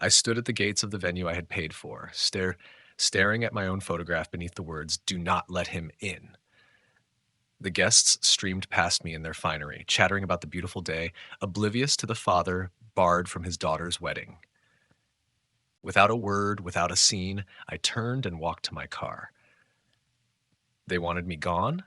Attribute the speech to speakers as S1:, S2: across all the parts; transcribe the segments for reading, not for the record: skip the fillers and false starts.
S1: I stood at the gates of the venue I had paid for, staring at my own photograph beneath the words, "Do not let him in." The guests streamed past me in their finery, chattering about the beautiful day, oblivious to the father barred from his daughter's wedding. Without a word, without a scene, I turned and walked to my car. They wanted me gone?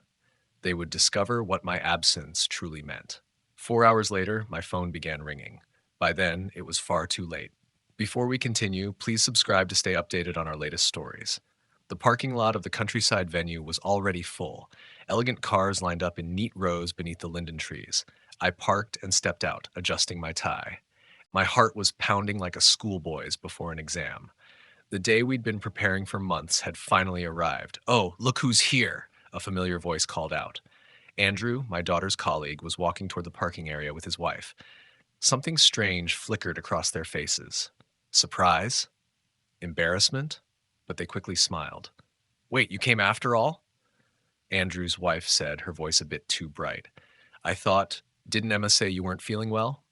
S1: They would discover what my absence truly meant. 4 hours later, my phone began ringing. By then, it was far too late. Before we continue, please subscribe to stay updated on our latest stories. The parking lot of the countryside venue was already full. Elegant cars lined up in neat rows beneath the linden trees. I parked and stepped out, adjusting my tie. My heart was pounding like a schoolboy's before an exam. The day we'd been preparing for months had finally arrived. "Oh, look who's here!" a familiar voice called out. Andrew, my daughter's colleague, was walking toward the parking area with his wife. Something strange flickered across their faces. Surprise? Embarrassment? But they quickly smiled. "Wait, you came after all?" Andrew's wife said, her voice a bit too bright. "I thought, didn't Emma say you weren't feeling well?"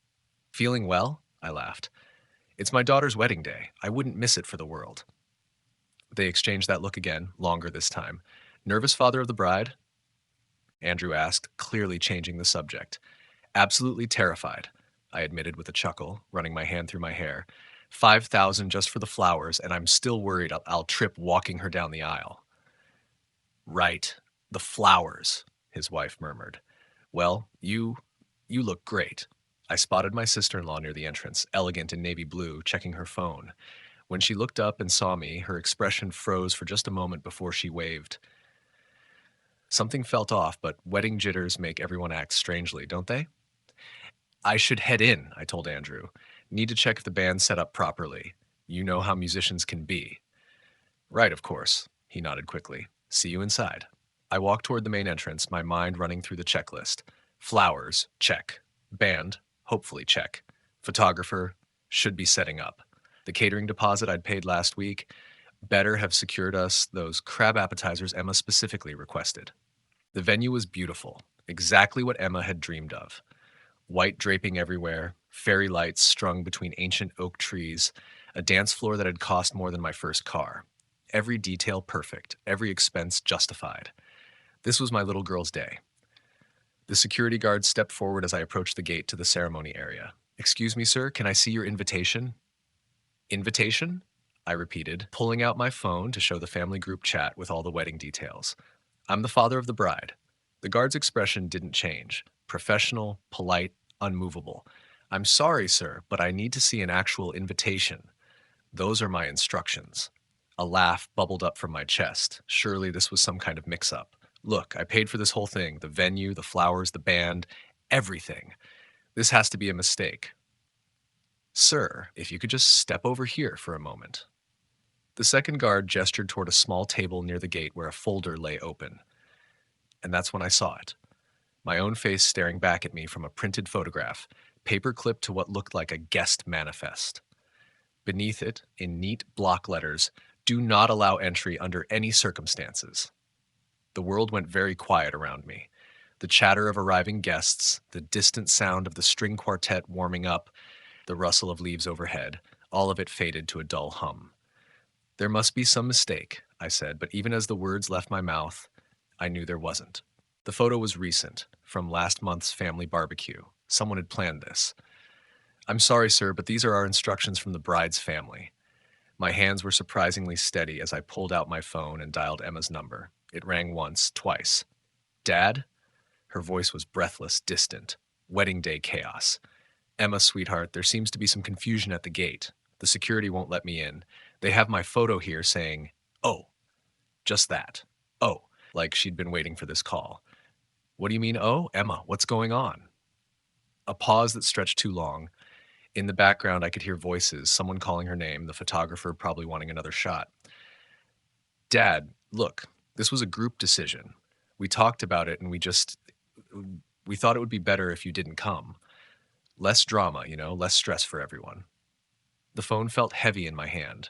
S1: "Feeling well?" I laughed. "It's my daughter's wedding day. I wouldn't miss it for the world." They exchanged that look again, longer this time. "Nervous, father of the bride?" Andrew asked, clearly changing the subject. "Absolutely terrified," I admitted with a chuckle, running my hand through my hair. 5,000 just for the flowers, and I'm still worried I'll trip walking her down the aisle. "Right, the flowers," his wife murmured. "Well, you look great." I spotted my sister-in-law near the entrance, elegant in navy blue, checking her phone. When she looked up and saw me, her expression froze for just a moment before she waved. Something felt off, but wedding jitters make everyone act strangely, don't they? "I should head in," I told Andrew. "Need to check if the band's set up properly. You know how musicians can be." "Right, of course," he nodded quickly. "See you inside." I walked toward the main entrance, my mind running through the checklist. Flowers, check. Band, hopefully check. Photographer, should be setting up. The catering deposit I'd paid last week better have secured us those crab appetizers Emma specifically requested. The venue was beautiful, exactly what Emma had dreamed of. White draping everywhere, fairy lights strung between ancient oak trees, a dance floor that had cost more than my first car. Every detail perfect, every expense justified. This was my little girl's day. The security guard stepped forward as I approached the gate to the ceremony area. "Excuse me, sir, can I see your invitation?" "Invitation?" I repeated, pulling out my phone to show the family group chat with all the wedding details. "I'm the father of the bride." The guard's expression didn't change. Professional, polite, unmovable. "I'm sorry, sir, but I need to see an actual invitation. Those are my instructions." A laugh bubbled up from my chest. Surely this was some kind of mix-up. "Look, I paid for this whole thing, the venue, the flowers, the band, everything. This has to be a mistake." "Sir, if you could just step over here for a moment." The second guard gestured toward a small table near the gate where a folder lay open. And that's when I saw it. My own face staring back at me from a printed photograph, paper clipped to what looked like a guest manifest. Beneath it, in neat block letters, "Do not allow entry under any circumstances." The world went very quiet around me. The chatter of arriving guests, the distant sound of the string quartet warming up, the rustle of leaves overhead, all of it faded to a dull hum. "There must be some mistake," I said, but even as the words left my mouth, I knew there wasn't. The photo was recent, from last month's family barbecue. Someone had planned this. "I'm sorry, sir, but these are our instructions from the bride's family." My hands were surprisingly steady as I pulled out my phone and dialed Emma's number. It rang once, twice. "Dad?" Her voice was breathless, distant. Wedding day chaos. "Emma, sweetheart, there seems to be some confusion at the gate. The security won't let me in. They have my photo here saying, 'Oh,' just that. 'Oh,' like she'd been waiting for this call." "What do you mean, oh? Emma, what's going on?" A pause that stretched too long. In the background, I could hear voices, someone calling her name, the photographer probably wanting another shot. "Dad, look, this was a group decision. We talked about it and we thought it would be better if you didn't come. Less drama, less stress for everyone." The phone felt heavy in my hand.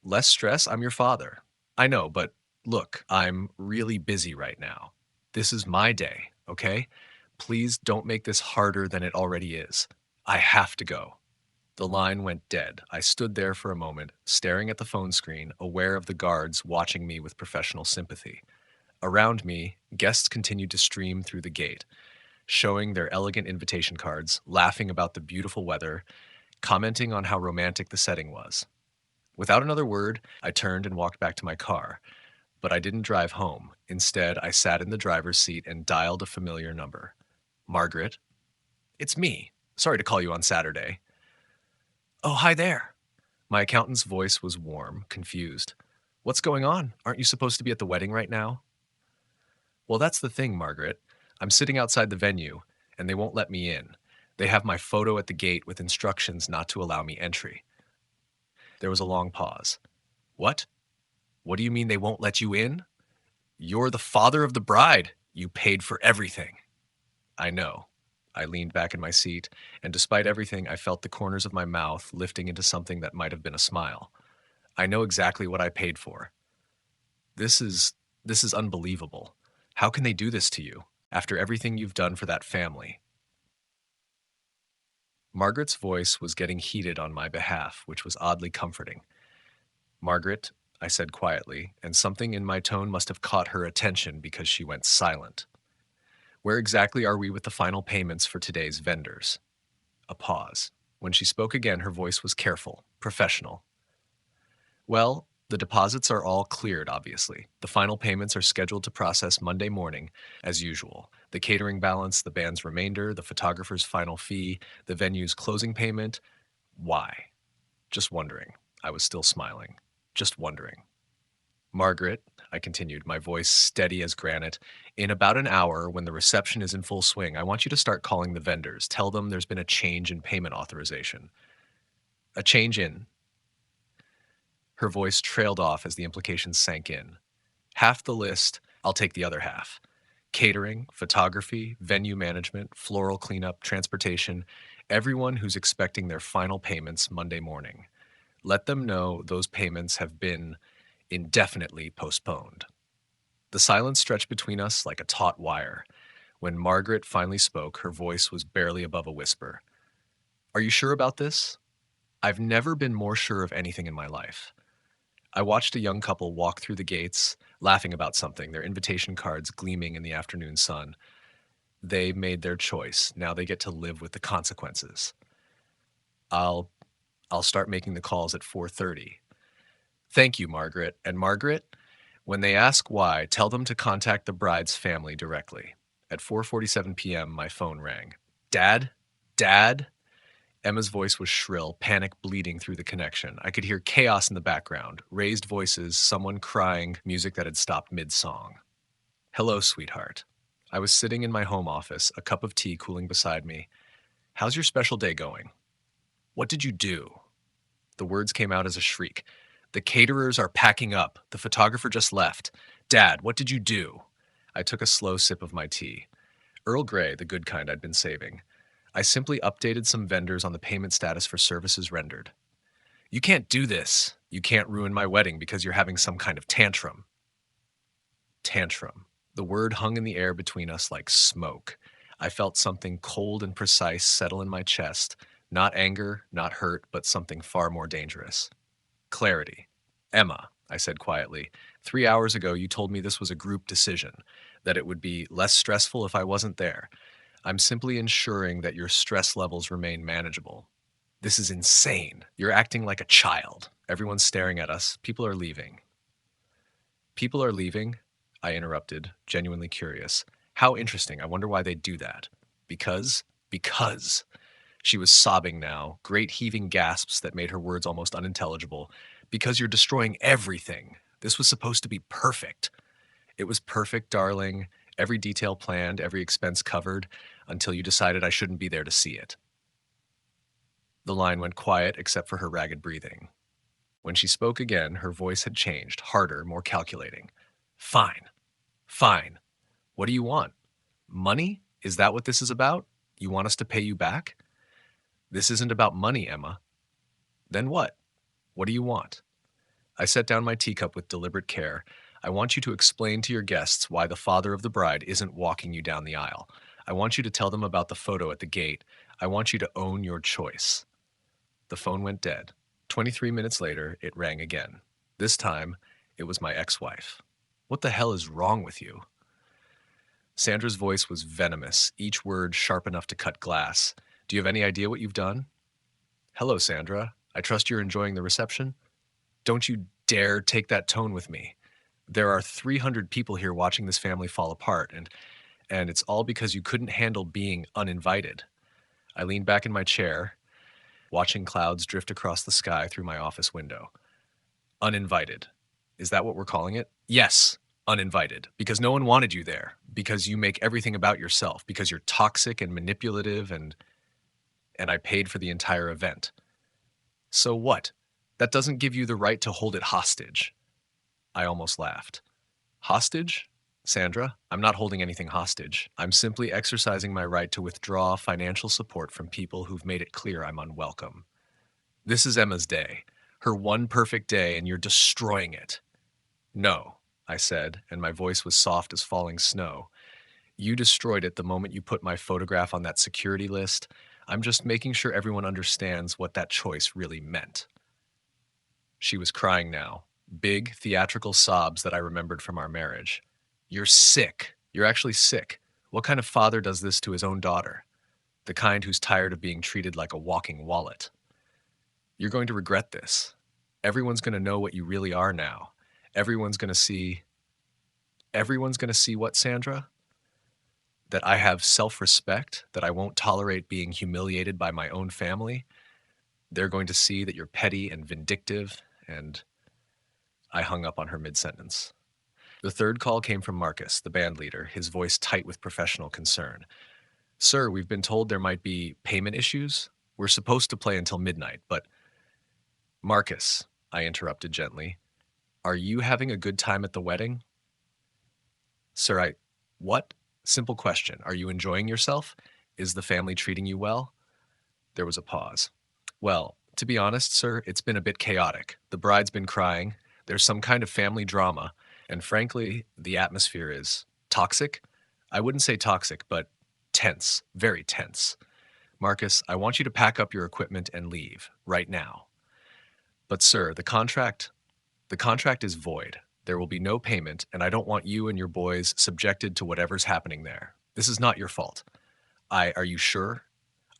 S1: "Less stress? I'm your father." "I know, but look, I'm really busy right now. This is my day, okay? Please don't make this harder than it already is. I have to go." The line went dead. I stood there for a moment, staring at the phone screen, aware of the guards watching me with professional sympathy. Around me, guests continued to stream through the gate, showing their elegant invitation cards, laughing about the beautiful weather, commenting on how romantic the setting was. Without another word, I turned and walked back to my car, but I didn't drive home. Instead, I sat in the driver's seat and dialed a familiar number. Margaret, it's me. Sorry to call you on Saturday. Oh, hi there. My accountant's voice was warm, confused. What's going on? Aren't you supposed to be at the wedding right now? Well, that's the thing, Margaret. I'm sitting outside the venue, and they won't let me in. They have my photo at the gate with instructions not to allow me entry. There was a long pause. What? What do you mean they won't let you in? You're the father of the bride. You paid for everything. I know. I leaned back in my seat, and despite everything, I felt the corners of my mouth lifting into something that might have been a smile. I know exactly what I paid for. This is this is unbelievable. How can they do this to you after everything you've done for that family? Margaret's voice was getting heated on my behalf, which was oddly comforting. Margaret, I said quietly, and something in my tone must have caught her attention because she went silent. Where exactly are we with the final payments for today's vendors? A pause. When she spoke again, her voice was careful, professional. Well, the deposits are all cleared, obviously. The final payments are scheduled to process Monday morning, as usual. The catering balance, the band's remainder, the photographer's final fee, the venue's closing payment. Why? Just wondering. I was still smiling. Just wondering. Margaret, I continued, my voice steady as granite, in about an hour, when the reception is in full swing, I want you to start calling the vendors. Tell them there's been a change in payment authorization. A change in. Her voice trailed off as the implications sank in. Half the list, I'll take the other half. Catering, photography, venue management, floral cleanup, transportation, everyone who's expecting their final payments Monday morning. Let them know those payments have been indefinitely postponed. The silence stretched between us like a taut wire. When Margaret finally spoke, her voice was barely above a whisper. Are you sure about this? I've never been more sure of anything in my life. I watched a young couple walk through the gates, laughing about something, their invitation cards gleaming in the afternoon sun. They made their choice. Now they get to live with the consequences. I'll I'll start making the calls at 4:30. Thank you, Margaret. And Margaret, when they ask why, tell them to contact the bride's family directly. At 4:47 p.m., my phone rang. Dad? Dad? Emma's voice was shrill, panic bleeding through the connection. I could hear chaos in the background, raised voices, someone crying, music that had stopped mid-song. Hello, sweetheart. I was sitting in my home office, a cup of tea cooling beside me. How's your special day going? What did you do? The words came out as a shriek. The caterers are packing up. The photographer just left. Dad, what did you do? I took a slow sip of my tea. Earl Grey, the good kind I'd been saving. I simply updated some vendors on the payment status for services rendered. You can't do this. You can't ruin my wedding because you're having some kind of tantrum. Tantrum. The word hung in the air between us like smoke. I felt something cold and precise settle in my chest. Not anger, not hurt, but something far more dangerous. Clarity. Emma, I said quietly, 3 hours ago you told me this was a group decision, that it would be less stressful if I wasn't there. I'm simply ensuring that your stress levels remain manageable. This is insane. You're acting like a child. Everyone's staring at us. People are leaving. People are leaving? I interrupted, genuinely curious. How interesting. I wonder why they'd do that. Because. She was sobbing now, great heaving gasps that made her words almost unintelligible. Because you're destroying everything. This was supposed to be perfect. It was perfect, darling. Every detail planned, every expense covered, until you decided I shouldn't be there to see it. The line went quiet except for her ragged breathing. When she spoke again, her voice had changed, harder, more calculating. Fine. Fine. What do you want? Money? Is that what this is about? You want us to pay you back? This isn't about money, Emma. Then what? What do you want? I set down my teacup with deliberate care. I want you to explain to your guests why the father of the bride isn't walking you down the aisle. I want you to tell them about the photo at the gate. I want you to own your choice. The phone went dead. 23 minutes later, it rang again. This time, it was my ex-wife. What the hell is wrong with you? Sandra's voice was venomous, each word sharp enough to cut glass. Do you have any idea what you've done? Hello, Sandra. I trust you're enjoying the reception? Don't you dare take that tone with me. There are 300 people here watching this family fall apart, and it's all because you couldn't handle being uninvited. I leaned back in my chair, watching clouds drift across the sky through my office window. Uninvited. Is that what we're calling it? Yes, uninvited. Because no one wanted you there. Because you make everything about yourself. Because you're toxic and manipulative and I paid for the entire event. So what? That doesn't give you the right to hold it hostage. I almost laughed. Hostage? Sandra, I'm not holding anything hostage. I'm simply exercising my right to withdraw financial support from people who've made it clear I'm unwelcome. This is Emma's day. Her one perfect day, and you're destroying it. No, I said, and my voice was soft as falling snow. You destroyed it the moment you put my photograph on that security list. I'm just making sure everyone understands what that choice really meant. She was crying now, big theatrical sobs that I remembered from our marriage. You're sick. You're actually sick. What kind of father does this to his own daughter? The kind who's tired of being treated like a walking wallet. You're going to regret this. Everyone's going to know what you really are now. Everyone's going to see what, Sandra? That I have self-respect, that I won't tolerate being humiliated by my own family. They're going to see that you're petty and vindictive, and I hung up on her mid-sentence. The third call came from Marcus, the band leader, his voice tight with professional concern. Sir, we've been told there might be payment issues. We're supposed to play until midnight, but... Marcus, I interrupted gently, are you having a good time at the wedding? Sir, what? Simple question. Are you enjoying yourself? Is the family treating you well? There was a pause. Well, to be honest, sir, it's been a bit chaotic. The bride's been crying. There's some kind of family drama. And frankly, the atmosphere is toxic. I wouldn't say toxic, but tense, very tense. Marcus, I want you to pack up your equipment and leave right now. But sir, the contract is void. There will be no payment, and I don't want you and your boys subjected to whatever's happening there. This is not your fault. Are you sure?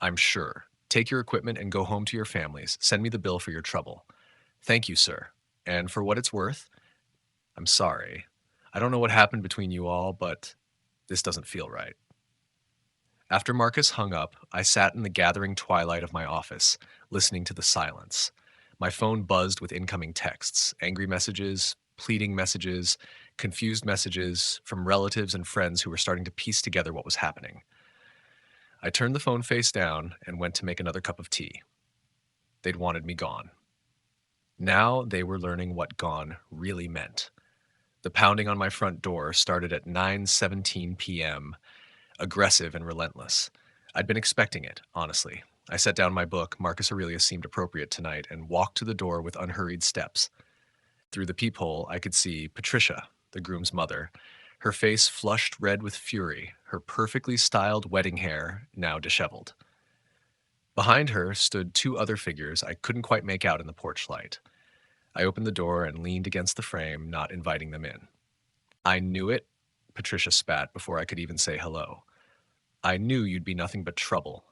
S1: I'm sure. Take your equipment and go home to your families. Send me the bill for your trouble. Thank you, sir. And for what it's worth, I'm sorry. I don't know what happened between you all, but this doesn't feel right. After Marcus hung up, I sat in the gathering twilight of my office, listening to the silence. My phone buzzed with incoming texts, angry messages, pleading messages, confused messages from relatives and friends who were starting to piece together what was happening. I turned the phone face down and went to make another cup of tea. They'd wanted me gone. Now they were learning what gone really meant. The pounding on my front door started at 9:17 p.m., aggressive and relentless. I'd been expecting it, honestly. I set down my book, Marcus Aurelius seemed appropriate tonight, and walked to the door with unhurried steps. Through the peephole, I could see Patricia, the groom's mother, her face flushed red with fury, her perfectly styled wedding hair now disheveled. Behind her stood two other figures I couldn't quite make out in the porch light. I opened the door and leaned against the frame, not inviting them in. I knew it, Patricia spat before I could even say hello. I knew you'd be nothing but trouble.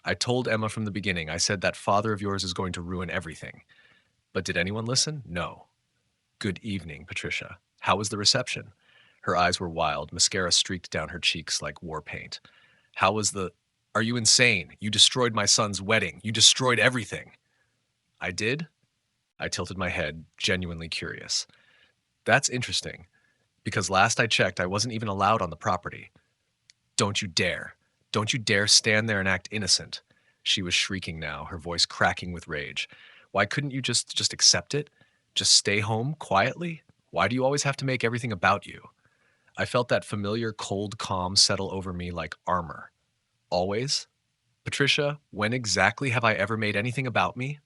S1: I told Emma from the beginning, I said that father of yours is going to ruin everything. But did anyone listen? No. Good evening, Patricia. How was the reception? Her eyes were wild, mascara streaked down her cheeks like war paint. How was the... Are you insane? You destroyed my son's wedding. You destroyed everything. I did? I tilted my head, genuinely curious. That's interesting, because last I checked, I wasn't even allowed on the property. Don't you dare. Don't you dare stand there and act innocent. She was shrieking now, her voice cracking with rage. Why couldn't you just accept it? Just stay home quietly? Why do you always have to make everything about you? I felt that familiar cold calm settle over me like armor. Always? Patricia, when exactly have I ever made anything about me?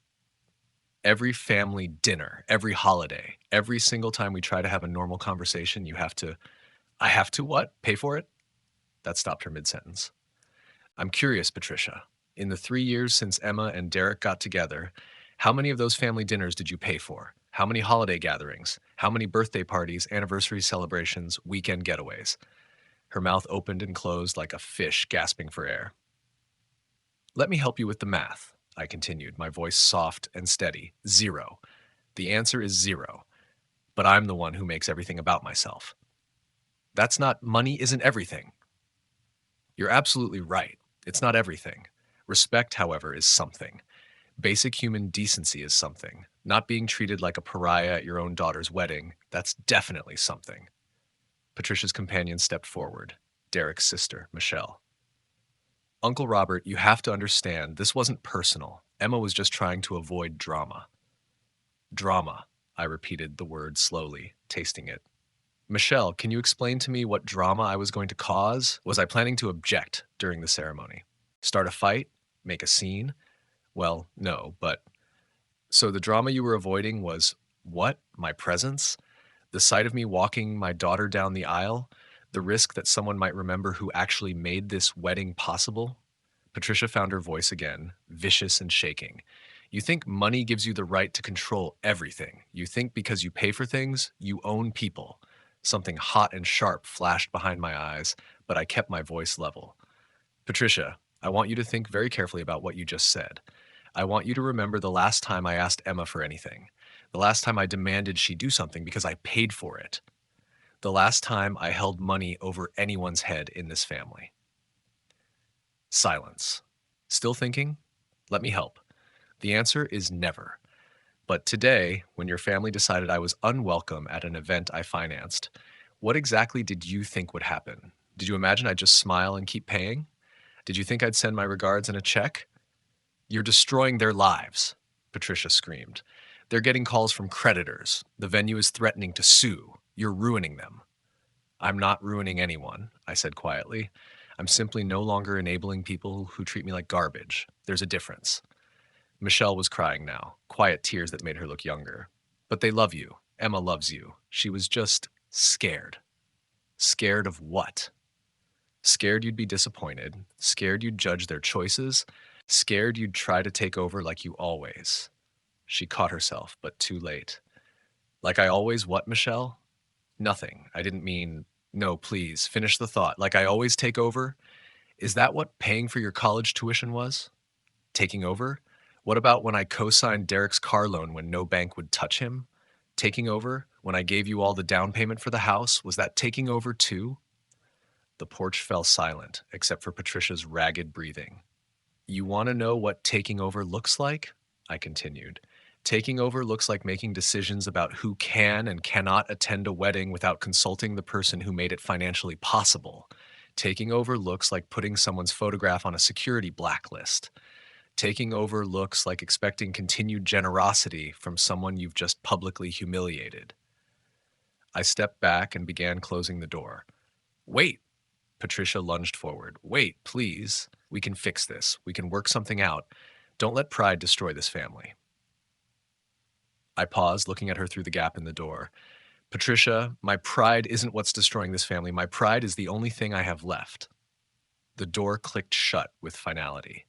S1: Every family dinner, every holiday, every single time we try to have a normal conversation, I have to what? Pay for it? That stopped her mid-sentence. I'm curious, Patricia. In the 3 years since Emma and Derek got together, how many of those family dinners did you pay for? How many holiday gatherings? How many birthday parties, anniversary celebrations, weekend getaways? Her mouth opened and closed like a fish gasping for air. Let me help you with the math, I continued, my voice soft and steady. Zero. The answer is zero. But I'm the one who makes everything about myself. That's not money isn't everything. You're absolutely right. It's not everything. Respect, however, is something. Basic human decency is something. Not being treated like a pariah at your own daughter's wedding, that's definitely something. Patricia's companion stepped forward. Derek's sister, Michelle. Uncle Robert, you have to understand, this wasn't personal. Emma was just trying to avoid drama. Drama, I repeated the word slowly, tasting it. Michelle, can you explain to me what drama I was going to cause? Was I planning to object during the ceremony? Start a fight? Make a scene? Well, no, but... So the drama you were avoiding was what? My presence? The sight of me walking my daughter down the aisle? The risk that someone might remember who actually made this wedding possible? Patricia found her voice again, vicious and shaking. You think money gives you the right to control everything. You think because you pay for things, you own people. Something hot and sharp flashed behind my eyes, but I kept my voice level. Patricia, I want you to think very carefully about what you just said. I want you to remember the last time I asked Emma for anything. The last time I demanded she do something because I paid for it. The last time I held money over anyone's head in this family. Silence. Still thinking? Let me help. The answer is never. But today, when your family decided I was unwelcome at an event I financed, what exactly did you think would happen? Did you imagine I'd just smile and keep paying? Did you think I'd send my regards and a check? You're destroying their lives, Patricia screamed. They're getting calls from creditors. The venue is threatening to sue. You're ruining them. I'm not ruining anyone, I said quietly. I'm simply no longer enabling people who treat me like garbage. There's a difference. Michelle was crying now, quiet tears that made her look younger. But they love you. Emma loves you. She was just scared. Scared of what? Scared you'd be disappointed. Scared you'd judge their choices. Scared you'd try to take over like you always. She caught herself, but too late. Like I always what, Michelle? Nothing. I didn't mean, no, please, finish the thought. Like I always take over? Is that what paying for your college tuition was? Taking over? What about when I co-signed Derek's car loan when no bank would touch him? Taking over? When I gave you all the down payment for the house, was that taking over too? The porch fell silent, except for Patricia's ragged breathing. You want to know what taking over looks like? I continued. Taking over looks like making decisions about who can and cannot attend a wedding without consulting the person who made it financially possible. Taking over looks like putting someone's photograph on a security blacklist. Taking over looks like expecting continued generosity from someone you've just publicly humiliated. I stepped back and began closing the door. Wait! Patricia lunged forward. Wait, please. We can fix this. We can work something out. Don't let pride destroy this family. I paused, looking at her through the gap in the door. Patricia, my pride isn't what's destroying this family. My pride is the only thing I have left. The door clicked shut with finality.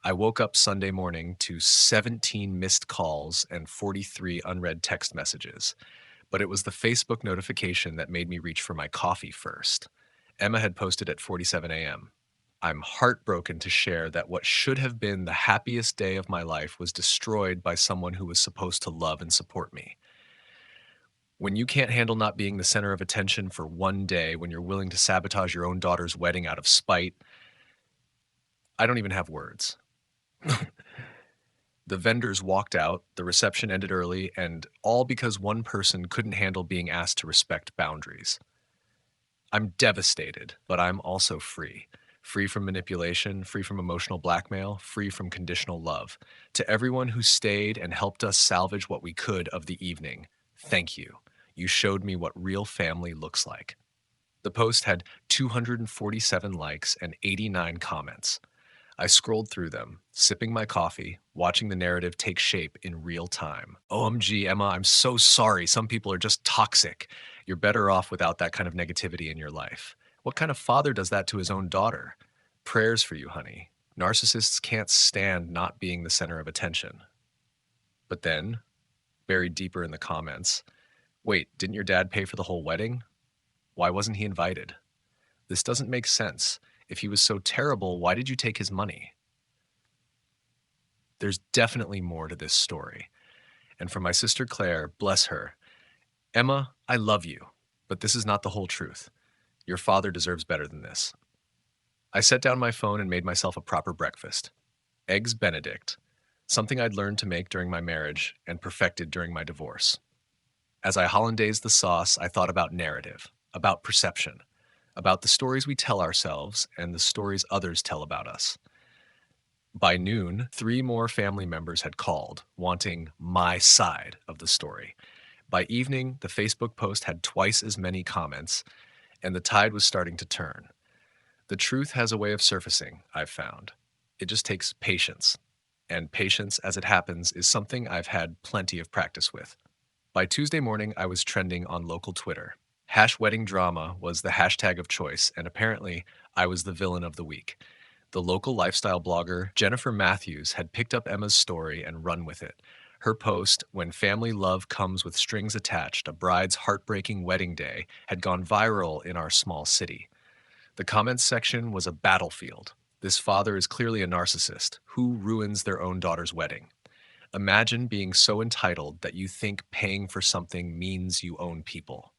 S1: I woke up Sunday morning to 17 missed calls and 43 unread text messages. But it was the Facebook notification that made me reach for my coffee first. Emma had posted at 4:47 a.m. I'm heartbroken to share that what should have been the happiest day of my life was destroyed by someone who was supposed to love and support me. When you can't handle not being the center of attention for one day, when you're willing to sabotage your own daughter's wedding out of spite, I don't even have words. The vendors walked out, the reception ended early, and all because one person couldn't handle being asked to respect boundaries. I'm devastated, but I'm also free. Free from manipulation, free from emotional blackmail, free from conditional love. To everyone who stayed and helped us salvage what we could of the evening, thank you. You showed me what real family looks like. The post had 247 likes and 89 comments. I scrolled through them, sipping my coffee, watching the narrative take shape in real time. OMG, Emma, I'm so sorry. Some people are just toxic. You're better off without that kind of negativity in your life. What kind of father does that to his own daughter? Prayers for you, honey. Narcissists can't stand not being the center of attention. But then, buried deeper in the comments, wait, didn't your dad pay for the whole wedding? Why wasn't he invited? This doesn't make sense. If he was so terrible, why did you take his money? There's definitely more to this story. And for my sister Claire, bless her, Emma, I love you, but this is not the whole truth. Your father deserves better than this. I set down my phone and made myself a proper breakfast. Eggs Benedict, something I'd learned to make during my marriage and perfected during my divorce. As I hollandaised the sauce, I thought about narrative, about perception, about the stories we tell ourselves and the stories others tell about us. By noon, 3 more family members had called, wanting my side of the story. By evening, the Facebook post had twice as many comments, and the tide was starting to turn. The truth has a way of surfacing, I've found. It just takes patience. And patience, as it happens, is something I've had plenty of practice with. By Tuesday morning, I was trending on local Twitter. Wedding drama was the hashtag of choice, and apparently, I was the villain of the week. The local lifestyle blogger, Jennifer Matthews, had picked up Emma's story and run with it. Her post, "When Family Love Comes with Strings Attached, a Bride's Heartbreaking Wedding Day," had gone viral in our small city. The comments section was a battlefield. This father is clearly a narcissist. Who ruins their own daughter's wedding? Imagine being so entitled that you think paying for something means you own people.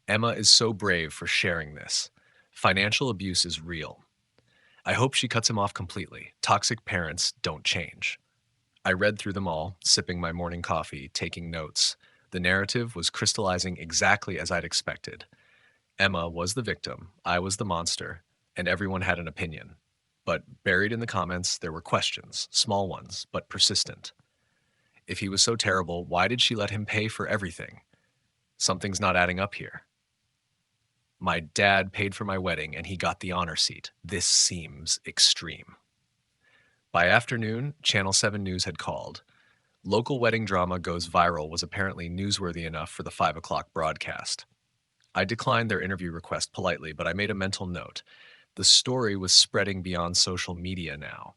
S1: Emma is so brave for sharing this. Financial abuse is real. I hope she cuts him off completely. Toxic parents don't change. I read through them all, sipping my morning coffee, taking notes. The narrative was crystallizing exactly as I'd expected. Emma was the victim, I was the monster, and everyone had an opinion. But buried in the comments, there were questions, small ones, but persistent. If he was so terrible, why did she let him pay for everything? Something's not adding up here. My dad paid for my wedding and he got the honor seat. This seems extreme. By afternoon, Channel 7 News had called. Local wedding drama goes viral was apparently newsworthy enough for the 5 o'clock broadcast. I declined their interview request politely, but I made a mental note. The story was spreading beyond social media now.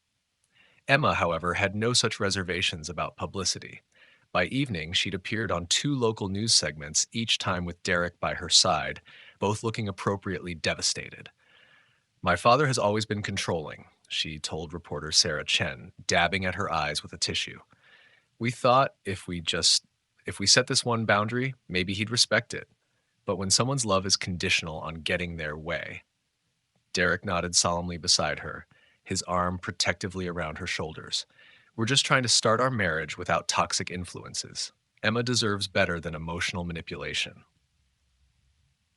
S1: Emma, however, had no such reservations about publicity. By evening, she'd appeared on 2 local news segments, each time with Derek by her side, both looking appropriately devastated. My father has always been controlling, she told reporter Sarah Chen, dabbing at her eyes with a tissue. We thought if we set this one boundary, maybe he'd respect it. But when someone's love is conditional on getting their way. Derek nodded solemnly beside her, his arm protectively around her shoulders. We're just trying to start our marriage without toxic influences. Emma deserves better than emotional manipulation.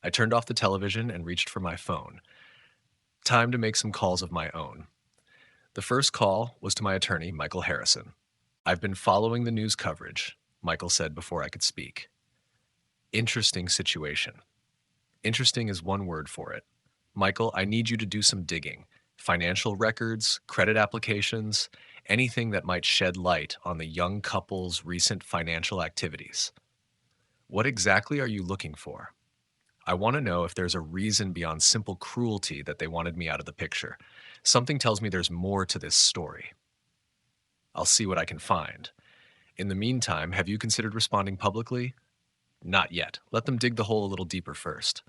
S1: I turned off the television and reached for my phone. Time to make some calls of my own. The first call was to my attorney, Michael Harrison. I've been following the news coverage, Michael said before I could speak. Interesting situation. Interesting is one word for it. Michael, I need you to do some digging. Financial records, credit applications, anything that might shed light on the young couple's recent financial activities. What exactly are you looking for? I want to know if there's a reason beyond simple cruelty that they wanted me out of the picture. Something tells me there's more to this story. I'll see what I can find. In the meantime, have you considered responding publicly? Not yet. Let them dig the hole a little deeper first.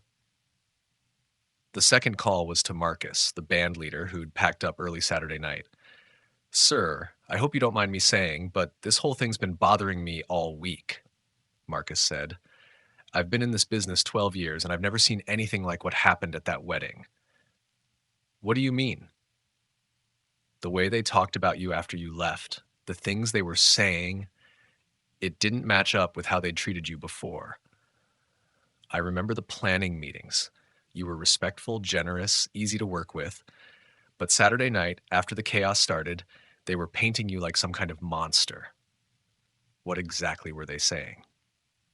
S1: The second call was to Marcus, the band leader who'd packed up early Saturday night. Sir, I hope you don't mind me saying, but this whole thing's been bothering me all week, Marcus said. I've been in this business 12 years, and I've never seen anything like what happened at that wedding. What do you mean? The way they talked about you after you left, the things they were saying, it didn't match up with how they'd treated you before. I remember the planning meetings. You were respectful, generous, easy to work with. But Saturday night, after the chaos started, they were painting you like some kind of monster. What exactly were they saying?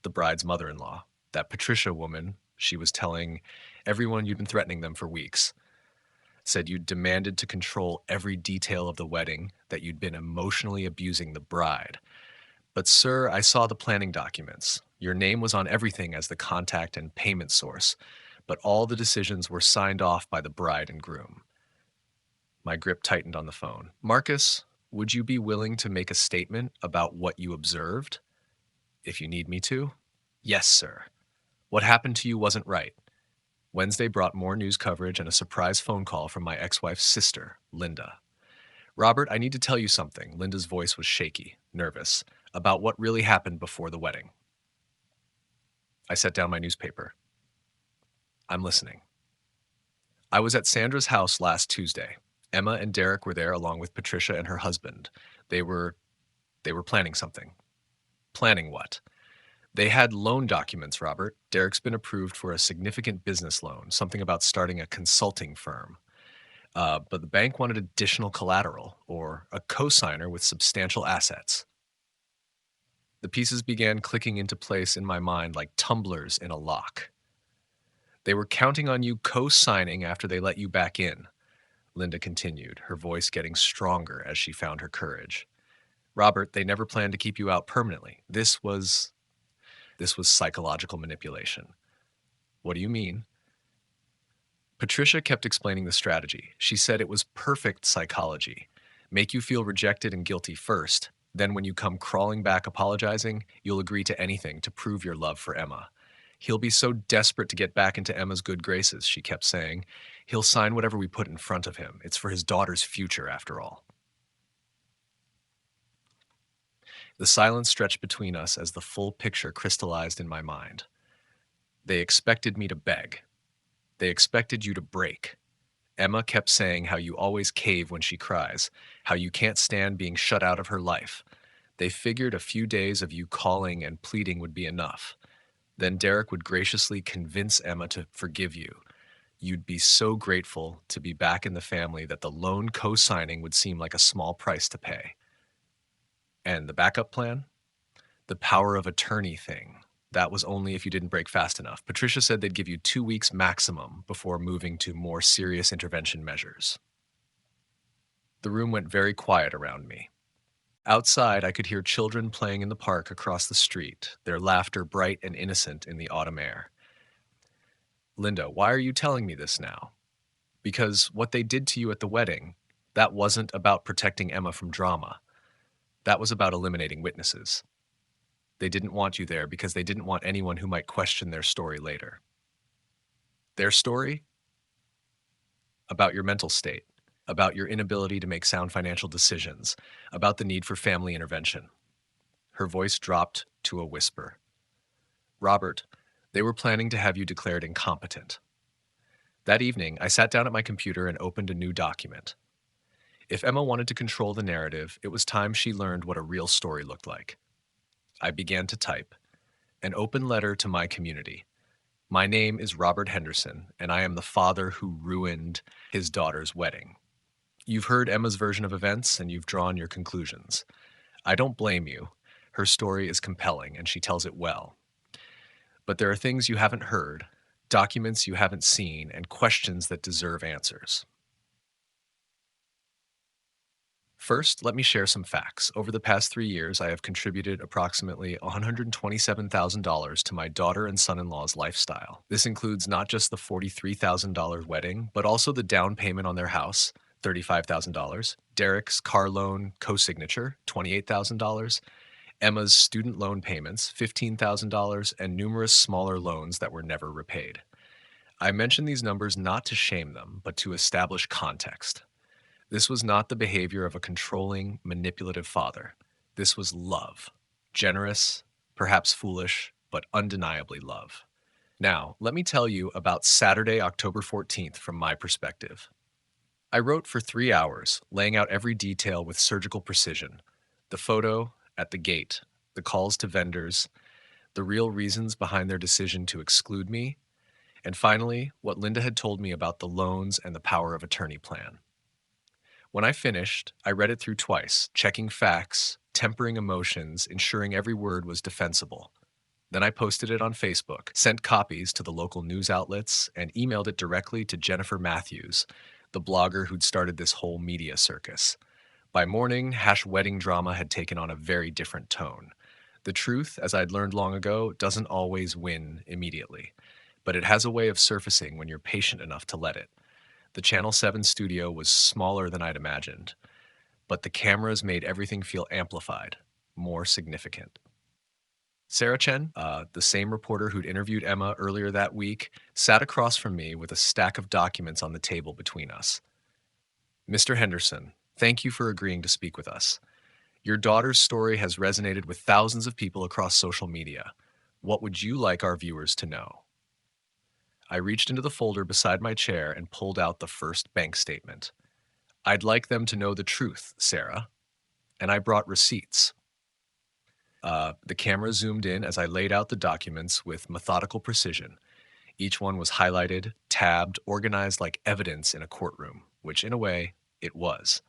S1: The bride's mother-in-law, that Patricia woman, she was telling everyone you'd been threatening them for weeks, said you'd demanded to control every detail of the wedding, that you'd been emotionally abusing the bride. But sir, I saw the planning documents. Your name was on everything as the contact and payment source, but all the decisions were signed off by the bride and groom. My grip tightened on the phone. Marcus, would you be willing to make a statement about what you observed, if you need me to? Yes, sir. What happened to you wasn't right. Wednesday brought more news coverage and a surprise phone call from my ex wife's sister, Linda. Robert, I need to tell you something. Linda's voice was shaky, nervous, about what really happened before the wedding. I set down my newspaper. I'm listening. I was at Sandra's house last Tuesday. Emma and Derek were there along with Patricia and her husband. They were planning something. Planning what? They had loan documents, Robert. Derek's been approved for a significant business loan, something about starting a consulting firm. But the bank wanted additional collateral or a cosigner with substantial assets. The pieces began clicking into place in my mind like tumblers in a lock. They were counting on you co-signing after they let you back in, Linda continued, her voice getting stronger as she found her courage. Robert, they never planned to keep you out permanently. This was psychological manipulation. What do you mean? Patricia kept explaining the strategy. She said it was perfect psychology. Make you feel rejected and guilty first. Then when you come crawling back apologizing, you'll agree to anything to prove your love for Emma. He'll be so desperate to get back into Emma's good graces, she kept saying. He'll sign whatever we put in front of him. It's for his daughter's future, after all. The silence stretched between us as the full picture crystallized in my mind. They expected me to beg. They expected you to break. Emma kept saying how you always cave when she cries, how you can't stand being shut out of her life. They figured a few days of you calling and pleading would be enough. Then Derek would graciously convince Emma to forgive you. You'd be so grateful to be back in the family that the loan co-signing would seem like a small price to pay. And the backup plan? The power of attorney thing. That was only if you didn't break fast enough. Patricia said they'd give you 2 weeks maximum before moving to more serious intervention measures. The room went very quiet around me. Outside, I could hear children playing in the park across the street, their laughter bright and innocent in the autumn air. Linda, why are you telling me this now? Because what they did to you at the wedding, that wasn't about protecting Emma from drama. That was about eliminating witnesses. They didn't want you there because they didn't want anyone who might question their story later. Their story? About your mental state, about your inability to make sound financial decisions, about the need for family intervention. Her voice dropped to a whisper. Robert, they were planning to have you declared incompetent. That evening, I sat down at my computer and opened a new document. If Emma wanted to control the narrative, it was time she learned what a real story looked like. I began to type, an open letter to my community. My name is Robert Henderson, and I am the father who ruined his daughter's wedding. You've heard Emma's version of events, and you've drawn your conclusions. I don't blame you. Her story is compelling, and she tells it well. But there are things you haven't heard, documents you haven't seen, and questions that deserve answers. First, let me share some facts. Over the past 3 years, I have contributed approximately $127,000 to my daughter and son-in-law's lifestyle. This includes not just the $43,000 wedding, but also the down payment on their house, $35,000, Derek's car loan co-signature, $28,000, Emma's student loan payments, $15,000, and numerous smaller loans that were never repaid. I mention these numbers not to shame them, but to establish context. This was not the behavior of a controlling, manipulative father. This was love. Generous, perhaps foolish, but undeniably love. Now, let me tell you about Saturday, October 14th from my perspective. I wrote for 3 hours, laying out every detail with surgical precision. The photo at the gate, the calls to vendors, the real reasons behind their decision to exclude me, and finally, what Linda had told me about the loans and the power of attorney plan. When I finished, I read it through twice, checking facts, tempering emotions, ensuring every word was defensible. Then I posted it on Facebook, sent copies to the local news outlets, and emailed it directly to Jennifer Matthews, the blogger who'd started this whole media circus. By morning, #wedding drama had taken on a very different tone. The truth, as I'd learned long ago, doesn't always win immediately, but it has a way of surfacing when you're patient enough to let it. The Channel 7 studio was smaller than I'd imagined, but the cameras made everything feel amplified, more significant. Sarah Chen, the same reporter who'd interviewed Emma earlier that week, sat across from me with a stack of documents on the table between us. Mr. Henderson, thank you for agreeing to speak with us. Your daughter's story has resonated with thousands of people across social media. What would you like our viewers to know? I reached into the folder beside my chair and pulled out the first bank statement. I'd like them to know the truth, Sarah. And I brought receipts. The camera zoomed in as I laid out the documents with methodical precision. Each one was highlighted, tabbed, organized like evidence in a courtroom, which in a way, it was.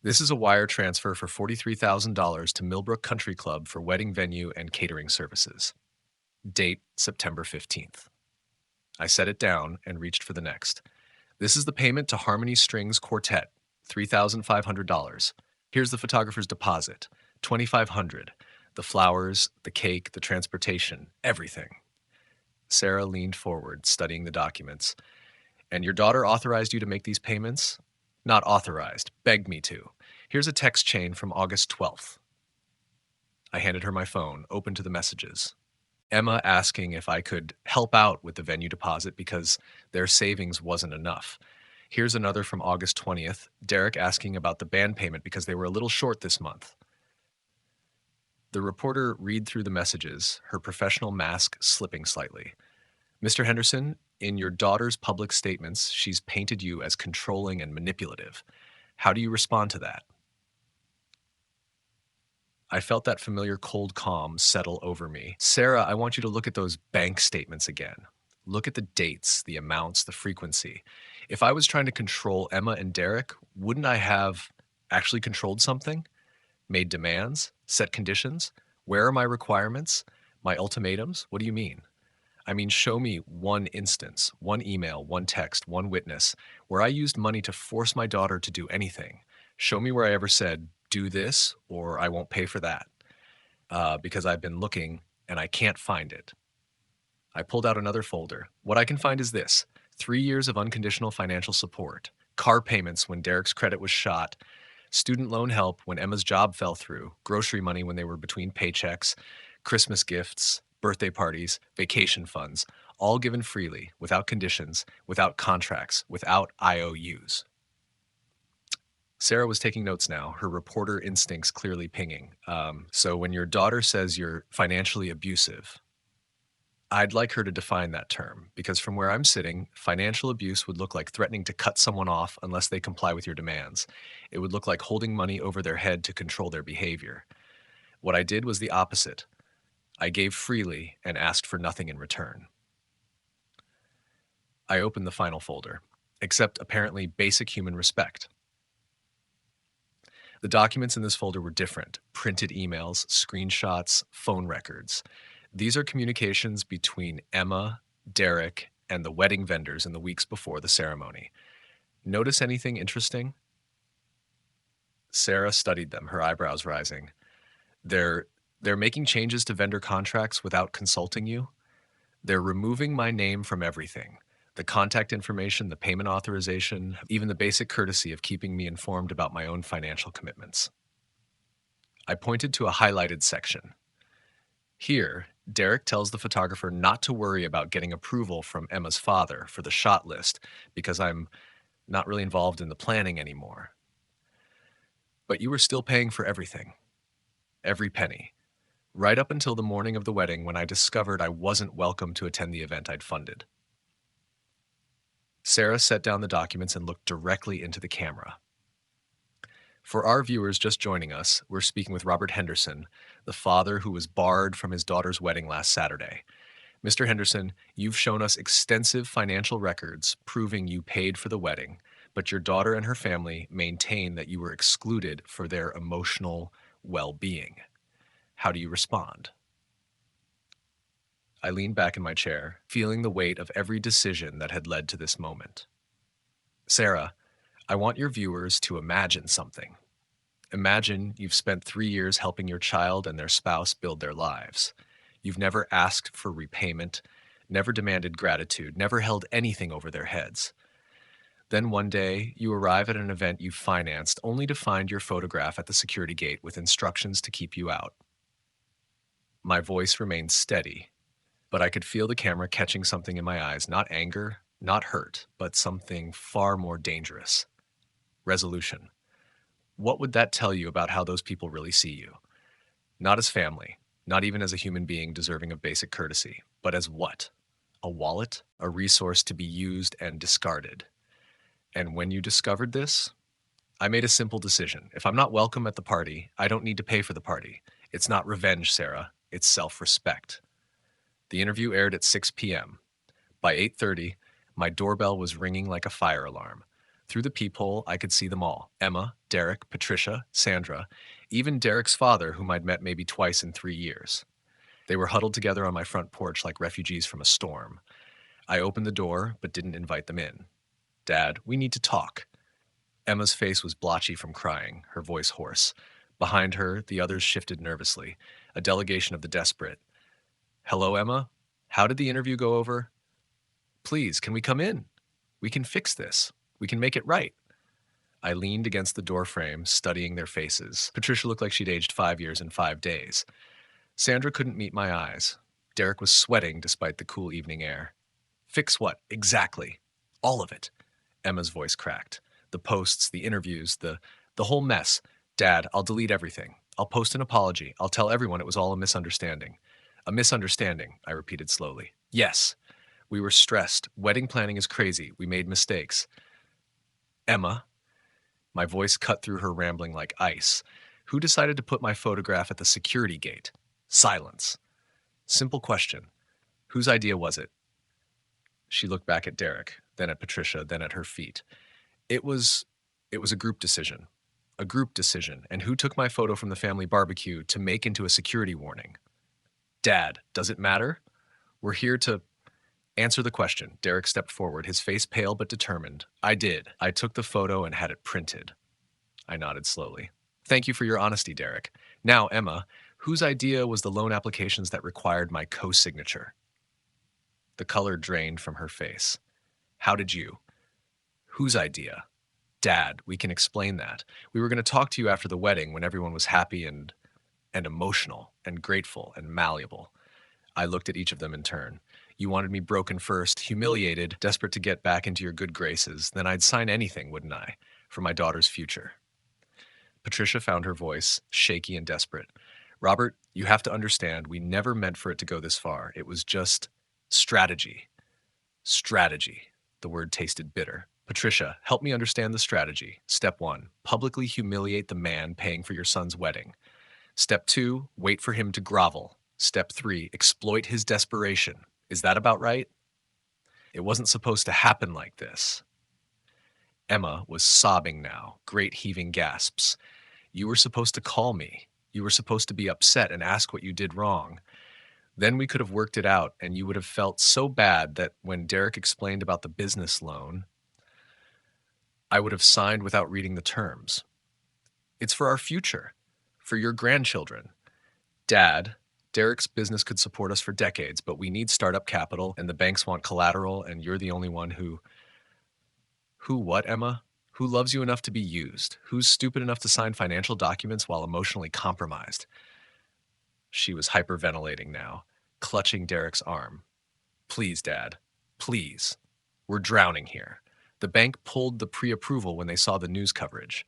S1: This is a wire transfer for $43,000 to Millbrook Country Club for wedding venue and catering services. Date September 15th. I set it down and reached for the next. This is the payment to Harmony Strings Quartet, $3,500. Here's the photographer's deposit, $2,500. The flowers, the cake, the transportation, everything. Sarah leaned forward, studying the documents. And your daughter authorized you to make these payments? Not authorized, begged me to. Here's a text chain from August 12th. I handed her my phone, open to the messages. Emma asking if I could help out with the venue deposit because their savings wasn't enough. Here's another from August 20th. Derek asking about the band payment because they were a little short this month. The reporter read through the messages, her professional mask slipping slightly. Mr. Henderson, in your daughter's public statements, she's painted you as controlling and manipulative. How do you respond to that? I felt that familiar cold calm settle over me. Sarah, I want you to look at those bank statements again. Look at the dates, the amounts, the frequency. If I was trying to control Emma and Derek, wouldn't I have actually controlled something? Made demands? Set conditions? Where are my requirements? My ultimatums? What do you mean? I mean, show me one instance, one email, one text, one witness, where I used money to force my daughter to do anything. Show me where I ever said, do this or I won't pay for that, because I've been looking and I can't find it. I pulled out another folder. What I can find is this: 3 years of unconditional financial support, car payments when Derek's credit was shot, student loan help when Emma's job fell through, grocery money when they were between paychecks, Christmas gifts, birthday parties, vacation funds, all given freely, without conditions, without contracts, without IOUs. Sarah was taking notes now, her reporter instincts clearly pinging. So when your daughter says you're financially abusive, I'd like her to define that term, because from where I'm sitting, financial abuse would look like threatening to cut someone off unless they comply with your demands. It would look like holding money over their head to control their behavior. What I did was the opposite. I gave freely and asked for nothing in return. I opened the final folder, except apparently basic human respect. The documents in this folder were different: printed emails, screenshots, phone records. These are communications between Emma, Derek, and the wedding vendors in the weeks before the ceremony. Notice anything interesting? Sarah studied them, her eyebrows rising. They're making changes to vendor contracts without consulting you. They're removing my name from everything: the contact information, the payment authorization, even the basic courtesy of keeping me informed about my own financial commitments. I pointed to a highlighted section. Here, Derek tells the photographer not to worry about getting approval from Emma's father for the shot list because I'm not really involved in the planning anymore. But you were still paying for everything, every penny, right up until the morning of the wedding when I discovered I wasn't welcome to attend the event I'd funded. Sarah set down the documents and looked directly into the camera. For our viewers just joining us, we're speaking with Robert Henderson, the father who was barred from his daughter's wedding last Saturday. Mr. Henderson, you've shown us extensive financial records proving you paid for the wedding, but your daughter and her family maintain that you were excluded for their emotional well-being. How do you respond? I leaned back in my chair, feeling the weight of every decision that had led to this moment. Sarah, I want your viewers to imagine something. Imagine you've spent 3 years helping your child and their spouse build their lives. You've never asked for repayment, never demanded gratitude, never held anything over their heads. Then one day, you arrive at an event you financed only to find your photograph at the security gate with instructions to keep you out. My voice remained steady, but I could feel the camera catching something in my eyes, not anger, not hurt, but something far more dangerous. Resolution. What would that tell you about how those people really see you? Not as family, not even as a human being deserving of basic courtesy, but as what? A wallet? A resource to be used and discarded. And when you discovered this, I made a simple decision. If I'm not welcome at the party, I don't need to pay for the party. It's not revenge, Sarah. It's self-respect. The interview aired at 6 p.m. By 8:30, my doorbell was ringing like a fire alarm. Through the peephole, I could see them all: Emma, Derek, Patricia, Sandra, even Derek's father, whom I'd met maybe twice in 3 years. They were huddled together on my front porch like refugees from a storm. I opened the door, but didn't invite them in. Dad, we need to talk. Emma's face was blotchy from crying, her voice hoarse. Behind her, the others shifted nervously, a delegation of the desperate. Hello, Emma? How did the interview go over? Please, can we come in? We can fix this. We can make it right. I leaned against the doorframe, studying their faces. Patricia looked like she'd aged 5 years in 5 days. Sandra couldn't meet my eyes. Derek was sweating despite the cool evening air. Fix what? Exactly. All of it. Emma's voice cracked. The posts, the interviews, the whole mess. Dad, I'll delete everything. I'll post an apology. I'll tell everyone it was all a misunderstanding. A misunderstanding, I repeated slowly. Yes. We were stressed. Wedding planning is crazy. We made mistakes. Emma, my voice cut through her rambling like ice. Who decided to put my photograph at the security gate? Silence. Simple question. Whose idea was it? She looked back at Derek, then at Patricia, then at her feet. It was a group decision. A group decision. And who took my photo from the family barbecue to make into a security warning? Dad, does it matter? We're here to answer the question. Derek stepped forward, his face pale but determined. I did. I took the photo and had it printed. I nodded slowly. Thank you for your honesty, Derek. Now, Emma, whose idea was the loan applications that required my co-signature? The color drained from her face. How did you? Whose idea? Dad, we can explain that. We were going to talk to you after the wedding when everyone was happy and emotional and grateful and malleable. I looked at each of them in turn. You wanted me broken first, humiliated, desperate to get back into your good graces. Then I'd sign anything, wouldn't I, for my daughter's future. Patricia found her voice, shaky and desperate. Robert, you have to understand, we never meant for it to go this far. It was just strategy. Strategy. The word tasted bitter. Patricia, help me understand the strategy. Step 1, publicly humiliate the man paying for your son's wedding. Step 2, wait for him to grovel. Step 3, exploit his desperation. Is that about right? It wasn't supposed to happen like this. Emma was sobbing now, great heaving gasps. You were supposed to call me. You were supposed to be upset and ask what you did wrong. Then we could have worked it out, and you would have felt so bad that when Derek explained about the business loan, I would have signed without reading the terms. It's for our future, for your grandchildren. Dad, Derek's business could support us for decades, but we need startup capital, and the banks want collateral, and you're the only one who what, Emma? Who loves you enough to be used? Who's stupid enough to sign financial documents while emotionally compromised? She was hyperventilating now, clutching Derek's arm. Please, Dad. Please. We're drowning here. The bank pulled the pre-approval when they saw the news coverage.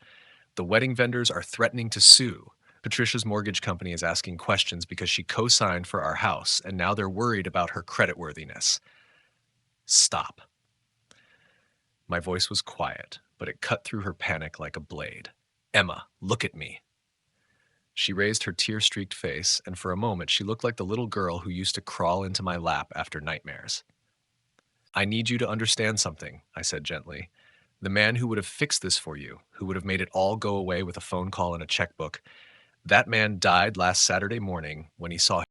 S1: The wedding vendors are threatening to sue. Patricia's mortgage company is asking questions because she co-signed for our house, and now they're worried about her creditworthiness. Stop. My voice was quiet, but it cut through her panic like a blade. Emma, look at me. She raised her tear-streaked face, and for a moment she looked like the little girl who used to crawl into my lap after nightmares. I need you to understand something, I said gently. The man who would have fixed this for you, who would have made it all go away with a phone call and a checkbook, that man died last Saturday morning when he saw